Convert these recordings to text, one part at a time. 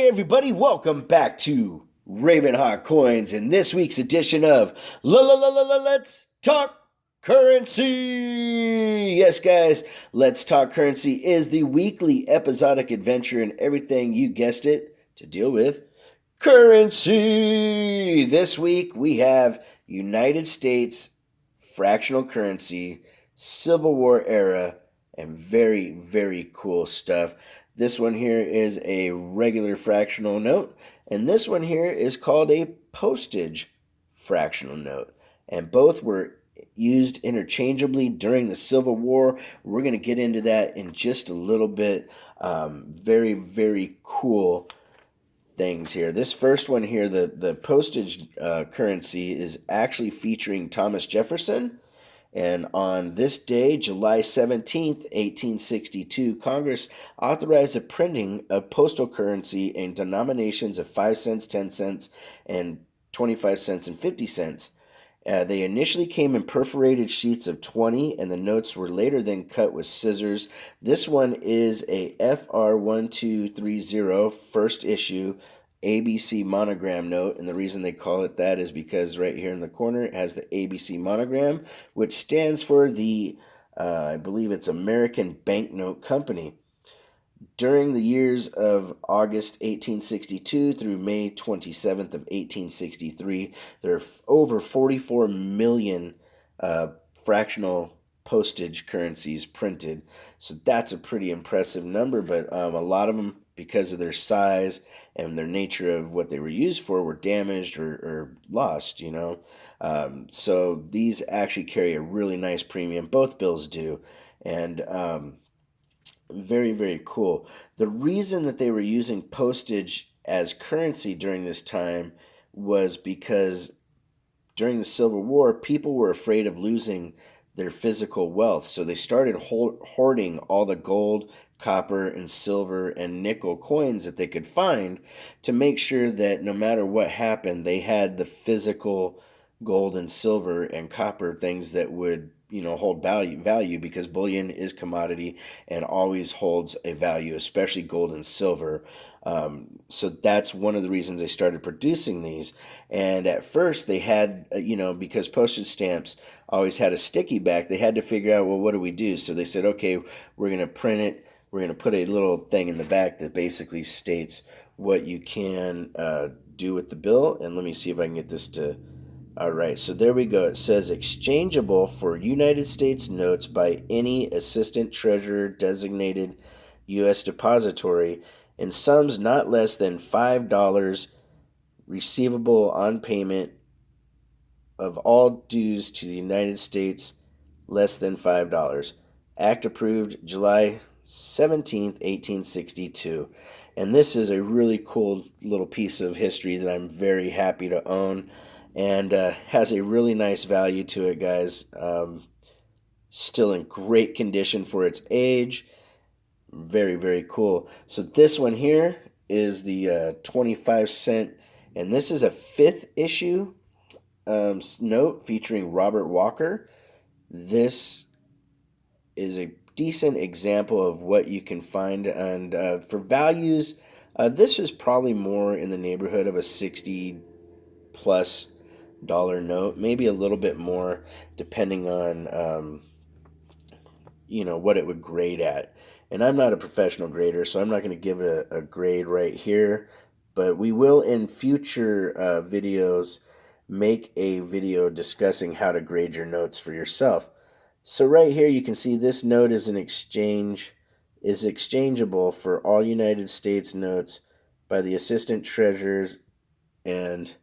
everybody, welcome back to Ravenhawk Coins in this week's edition of Let's Talk Currency. Yes, guys, Let's Talk Currency is the weekly episodic adventure in everything, you guessed it, to deal with currency. This week we have United States fractional currency, Civil War era, and very, very cool stuff. This one here is a regular fractional note, and this one here is called a postage fractional note. And both were used interchangeably during the Civil War. We're going to get into that in just a little bit. Very, very cool things here. This first one here, the postage currency, is actually featuring Thomas Jefferson. And on this day, July 17th, 1862, Congress authorized the printing of postal currency in denominations of 5 cents, 10 cents, and 25 cents and 50 cents. They initially came in perforated sheets of 20, and the notes were later then cut with scissors. This one is a FR1230 first issue ABC monogram note, and the reason they call it that is because right here in the corner it has the ABC monogram, which stands for the, I believe it's American Banknote Company. During the years of August 1862 through May 27th of 1863, there are over 44 million fractional postage currencies printed. So that's a pretty impressive number, but a lot of them, because of their size and their nature of what they were used for, were damaged or lost, So these actually carry a really nice premium. Both bills do. And very, very cool. The reason that they were using postage as currency during this time was because during the Civil War, people were afraid of losing their physical wealth. So they started hoarding all the gold, copper, and silver and nickel coins that they could find to make sure that no matter what happened, they had the physical gold and silver and copper things that would hold value because bullion is commodity and always holds a value, especially gold and silver. So that's one of the reasons they started producing these. And at first they had, because postage stamps always had a sticky back, they had to figure out, well, what do we do? So they said, okay, we're going to print it. We're going to put a little thing in the back that basically states what you can do with the bill. And let me see if I can get this to... All right, so there we go. It says exchangeable for United States notes by any assistant treasurer designated U.S. depository in sums not less than $5 receivable on payment of all dues to the United States less than $5. Act approved July 17th, 1862. And this is a really cool little piece of history that I'm very happy to own. And has a really nice value to it, guys. Still in great condition for its age. Very, very cool. So this one here is the 25 cent, and this is a 5th issue note featuring Robert Walker. This is a decent example of what you can find, and for values, this is probably more in the neighborhood of a 60 plus dollar note, maybe a little bit more depending on what it would grade at. And I'm not a professional grader, so I'm not going to give it a grade right here, but we will in future videos make a video discussing how to grade your notes for yourself. So right here you can see this note is exchangeable for all United States notes by the assistant treasurers and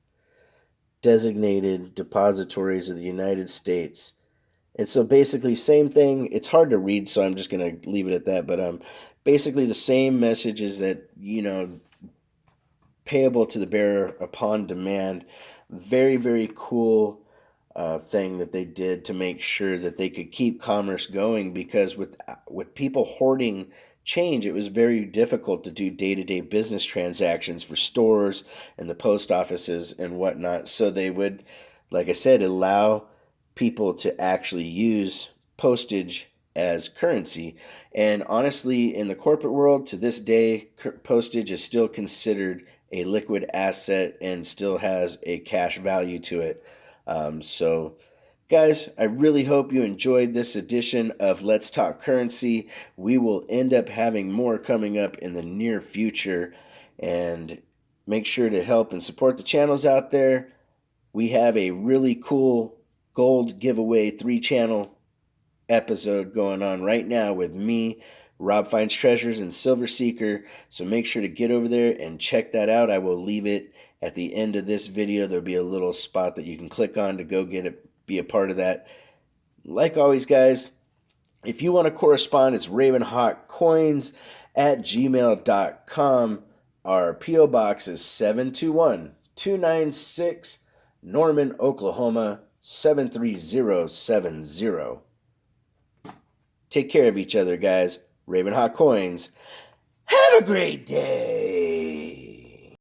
designated depositories of the United States. And so basically same thing. It's hard to read, so I'm just going to leave it at that. But basically the same message is that, payable to the bearer upon demand. Very, very cool thing that they did to make sure that they could keep commerce going, because with people hoarding change, it was very difficult to do day-to-day business transactions for stores and the post offices and whatnot. So they would, like I said, allow people to actually use postage as currency. And honestly, in the corporate world, to this day, postage is still considered a liquid asset and still has a cash value to it. So, guys, I really hope you enjoyed this edition of Let's Talk Currency. We will end up having more coming up in the near future. And make sure to help and support the channels out there. We have a really cool gold giveaway 3 channel episode going on right now with me, Rob Finds Treasures, and Silver Seeker. So make sure to get over there and check that out. I will leave it at the end of this video. There'll be a little spot that you can click on to go get it, be a part of that. Like always, guys, if you want to correspond, it's ravenhawkcoins@gmail.com. Our P.O. Box is 721-296, Norman, Oklahoma 73070. Take care of each other, guys. Ravenhawk Coins. Have a great day.